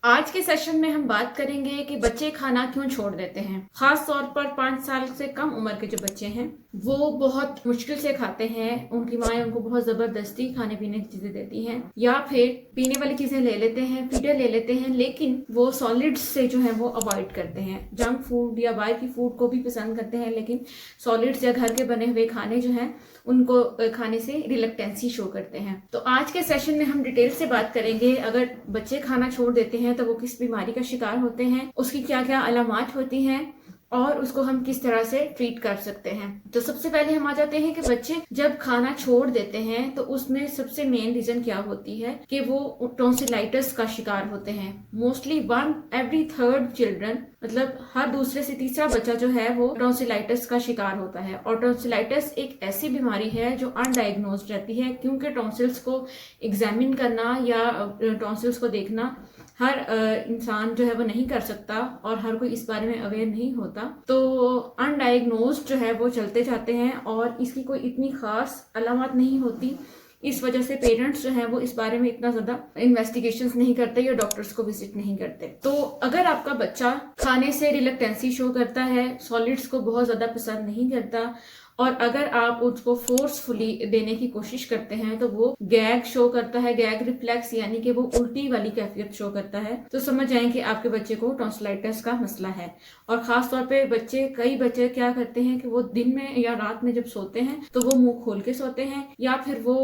आज के सेशन में हम बात करेंगे कि बच्चे खाना क्यों छोड़ देते हैं। खास तौर पर 5 साल से कम उम्र के जो बच्चे हैं वो बहुत मुश्किल से खाते हैं। उनकी माएँ उनको बहुत जबरदस्ती खाने पीने की चीजें देती हैं या फिर पीने वाली चीजें ले लेते हैं, फीडर ले लेते हैं, लेकिन वो सॉलिड्स से जो है वो अवॉइड करते हैं। जंक फूड या बाहर की फूड को भी पसंद करते हैं, लेकिन सॉलिड्स या घर के बने हुए खाने जो हैं उनको खाने से रिलक्टेंसी शो करते हैं। तो आज के सेशन में हम डिटेल से बात करेंगे अगर बच्चे खाना छोड़ देते हैं तो वो किस बीमारी का शिकार होते हैं, उसकी क्या क्या अलामात होती हैं और उसको हम किस तरह से ट्रीट कर सकते हैं। तो सबसे पहले हम आ जाते हैं कि बच्चे जब खाना छोड़ देते हैं तो उसमें सबसे मेन रीजन क्या होती है कि वो टॉन्सिलाइटिस का शिकार होते हैं। मोस्टली 1 every 3rd चिल्ड्रन, मतलब हर दूसरे से तीसरा बच्चा जो है वो टॉन्सिलाइटिस का शिकार होता है। और टॉन्सिलाइटिस एक ऐसी बीमारी है जो अनडायग्नोज्ड रहती है, क्योंकि टॉन्सिल्स को एग्जामिन करना या टॉन्सिल्स को देखना हर इंसान जो है वो नहीं कर सकता और हर कोई इस बारे में अवेयर नहीं होता। तो अनडायग्नोज्ड जो है वो चलते जाते हैं और इसकी कोई इतनी खास अलामत नहीं होती। इस वजह से पेरेंट्स जो हैं वो इस बारे में इतना ज्यादा इन्वेस्टिगेशंस नहीं करते या डॉक्टर्स को विजिट नहीं करते। तो अगर आपका बच्चा खाने से रिलक्टेंसी शो करता है, सॉलिड्स को बहुत ज्यादा पसंद नहीं करता और अगर आप उसको फोर्सफुली देने की कोशिश करते हैं तो वो गैग शो करता है, गैग रिफ्लेक्स यानी कि वो उल्टी वाली कैफियत शो करता है, तो समझ जाएं कि आपके बच्चे को टॉन्सिलाइटिस का मसला है। और खास तौर पे कई बच्चे क्या करते हैं कि वो दिन में या रात में जब सोते हैं तो वो मुंह खोल के सोते हैं या फिर वो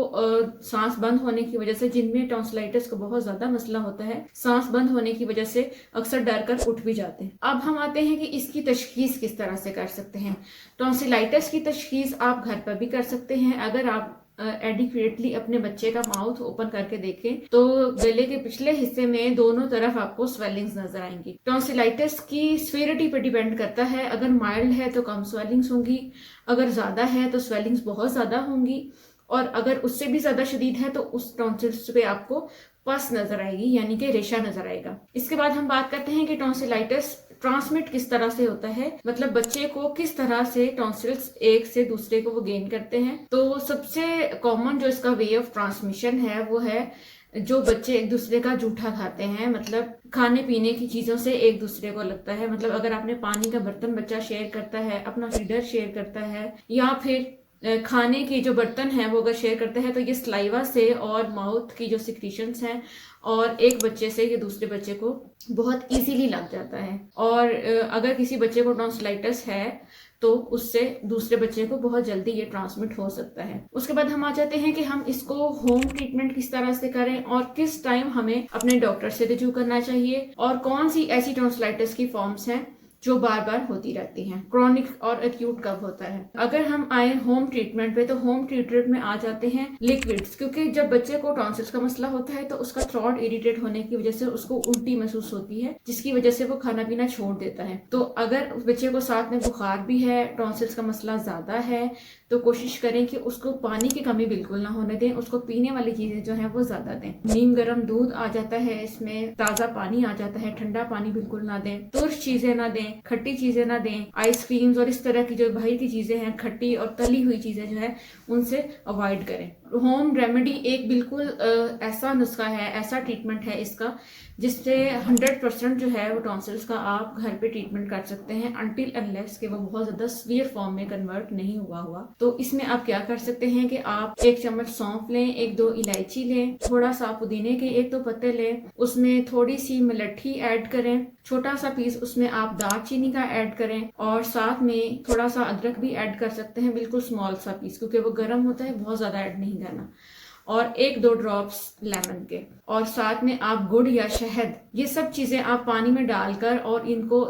सांस बंद होने की वजह से, जिनमें टॉन्सिलाइटिस का बहुत ज्यादा मसला होता है, सांस बंद होने की वजह से अक्सर डर कर उठ भी जाते हैं। अब हम आते हैं कि इसकी तशखीस किस तरह से कर सकते हैं। टॉन्सिलाइटिस की तशखीस आप घर पर भी कर सकते हैं। अगर आप एडिक्वेटली अपने बच्चे का माउथ ओपन करके देखें तो गले के पिछले हिस्से में दोनों तरफ आपको स्वेलिंग्स नजर आएंगी। टॉन्सिलाइटिस की सीवियरिटी पर डिपेंड करता है। अगर माइल्ड है तो कम स्वेलिंग्स होंगी, अगर ज्यादा है तो स्वेलिंग्स बहुत ज्यादा होंगी, और अगर उससे भी ज्यादा शदीद है तो उस टॉन्सिल्स पे आपको पस नजर आएगी यानी कि रेशा नजर आएगा। इसके बाद हम बात करते हैं कि टॉन्सिलाइटिस ट्रांसमिट किस तरह से होता है, मतलब बच्चे को किस तरह से टॉन्सिल्स एक से दूसरे को वो गेन करते हैं। तो सबसे कॉमन जो इसका वे ऑफ ट्रांसमिशन है वो है जो बच्चे एक दूसरे का जूठा खाते हैं, मतलब खाने पीने की चीजों से एक दूसरे को लगता है। मतलब अगर आपने पानी का बर्तन बच्चा शेयर करता है, अपना फीडर शेयर करता है या फिर खाने के जो बर्तन हैं वो अगर शेयर करते हैं तो ये स्लाइवा से और माउथ की जो सिक्रीशंस हैं और एक बच्चे से ये दूसरे बच्चे को बहुत इजीली लग जाता है। और अगर किसी बच्चे को टॉन्सिलाइटिस है तो उससे दूसरे बच्चे को बहुत जल्दी ये ट्रांसमिट हो सकता है। उसके बाद हम आ जाते हैं कि हम इसको होम ट्रीटमेंट किस तरह से करें और किस टाइम हमें अपने डॉक्टर से रिव्यू करना चाहिए और कौन सी ऐसी टॉन्सिलाइटिस की फॉर्म्स हैं जो बार बार होती रहती हैं। क्रॉनिक और एक्यूट कब होता है। अगर हम आए होम ट्रीटमेंट पे तो होम ट्रीटमेंट में आ जाते हैं लिक्विड्स, क्योंकि जब बच्चे को टॉन्सिल्स का मसला होता है तो उसका थ्रोट इरिटेट होने की वजह से उसको उल्टी महसूस होती है, जिसकी वजह से वो खाना पीना छोड़ देता है। तो अगर बच्चे को साथ में बुखार भी है, टॉन्सिल्स का मसला ज्यादा है, तो कोशिश करें कि उसको पानी की कमी बिल्कुल ना होने दें, उसको पीने वाली चीजें जो है वो ज्यादा दें। नीम गर्म दूध आ जाता है, इसमें ताजा पानी आ जाता है, ठंडा पानी बिल्कुल ना दें, तुर्श चीजें ना दें, खट्टी चीजें ना दें, आइसक्रीम्स और इस तरह की जो बाहर की चीजें हैं, खट्टी और तली हुई चीजें जो है उनसे अवॉइड करें। होम रेमेडी एक बिल्कुल ऐसा नुस्खा है, ऐसा ट्रीटमेंट है इसका जिससे 100% जो है वो टॉन्सिल्स का आप घर पे ट्रीटमेंट कर सकते हैं अनटिल अनलेस कि वो बहुत ज्यादा सीवियर फॉर्म में कन्वर्ट नहीं हुआ। तो इसमें आप क्या कर सकते हैं कि आप 1 चम्मच सौंफ लें, 1-2 इलायची लें, थोड़ा सा पुदीने के 1-2 पत्ते लें, उसमें थोड़ी सी मलट्ठी ऐड करें, छोटा सा पीस उसमें आप दालचीनी का ऐड करें और साथ में थोड़ा सा अदरक भी ऐड कर सकते हैं, बिल्कुल स्मॉल सा पीस, क्योंकि वो गर्म होता है, बहुत ज्यादा ऐड नहीं करना, और 1-2 ड्रॉप्स लेमन के, और साथ में आप गुड़ या शहद, ये सब चीजें आप पानी में डालकर और इनको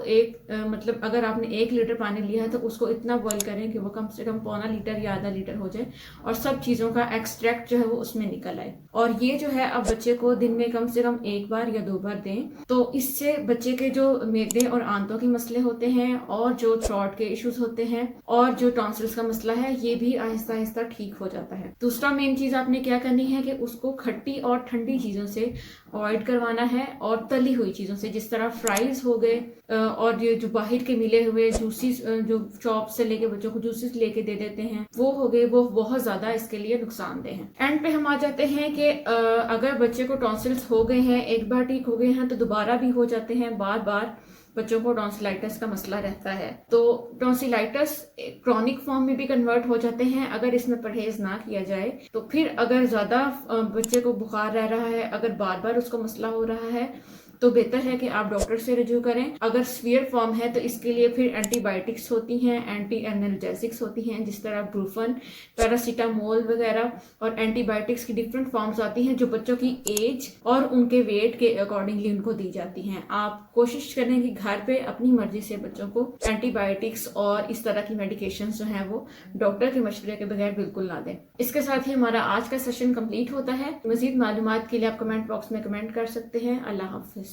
मतलब अगर आपने 1 लीटर पानी लिया है तो उसको इतना बॉईल करें कि वो कम से कम पौना लीटर या आधा लीटर हो जाए और सब चीजों का एक्सट्रैक्ट जो है वो उसमें निकल आए। और ये जो है आप बच्चे को दिन में कम से कम 1 बार या 2 बार दें, तो इससे बच्चे के जो मेदे और आंतों के मसले होते हैं और जो थ्रोट के इश्यूज होते हैं और जो टॉन्सिल्स का मसला है ये भी आहिस्ता आहिस्ता ठीक हो जाता है। दूसरा मेन चीज आपने क्या करनी है कि उसको खट्टी और ठंडी चीज़ों से अवॉइड करवाना है और तली हुई चीज़ों से, जिस तरह फ्राइज हो गए और ये जो बाहर के मिले हुए जूसीस जो शॉप से लेके बच्चों को जूसेस लेके दे देते हैं वो हो गए, वो बहुत ज़्यादा इसके लिए नुकसानदेह हैं। एंड पे हम आ जाते हैं कि अगर बच्चे को टॉन्सिल्स हो गए हैं, एक बार ठीक हो गए हैं तो दोबारा भी हो जाते हैं, बार बार बच्चों को टॉन्सिलाइटिस का मसला रहता है। तो टॉन्सिलाइटिस क्रॉनिक फॉर्म में भी कन्वर्ट हो जाते हैं अगर इसमें परहेज ना किया जाए। तो फिर अगर ज़्यादा बच्चे को बुखार रह रहा है, अगर बार बार उसको मसला हो रहा है, तो बेहतर है कि आप डॉक्टर से रजू करें। अगर सीवियर फॉर्म है तो इसके लिए फिर एंटीबायोटिक्स होती हैं, एंटी एनाल्जेसिक्स होती हैं, जिस तरह ब्रूफन, पैरासीटामोल वगैरह, और एंटीबायोटिक्स की डिफरेंट फॉर्म्स आती हैं जो बच्चों की एज और उनके वेट के अकॉर्डिंगली उनको दी जाती हैं। आप कोशिश करें कि घर पे अपनी मर्जी से बच्चों को एंटीबायोटिक्स और इस तरह की मेडिकेशन जो हैं वो डॉक्टर के मशवरे के बगैर बिल्कुल ना दें। इसके साथ ही हमारा आज का सेशन कंप्लीट होता है। मजीद मालूमात के लिए आप कमेंट बॉक्स में कमेंट कर सकते हैं। अल्लाह हाफिज।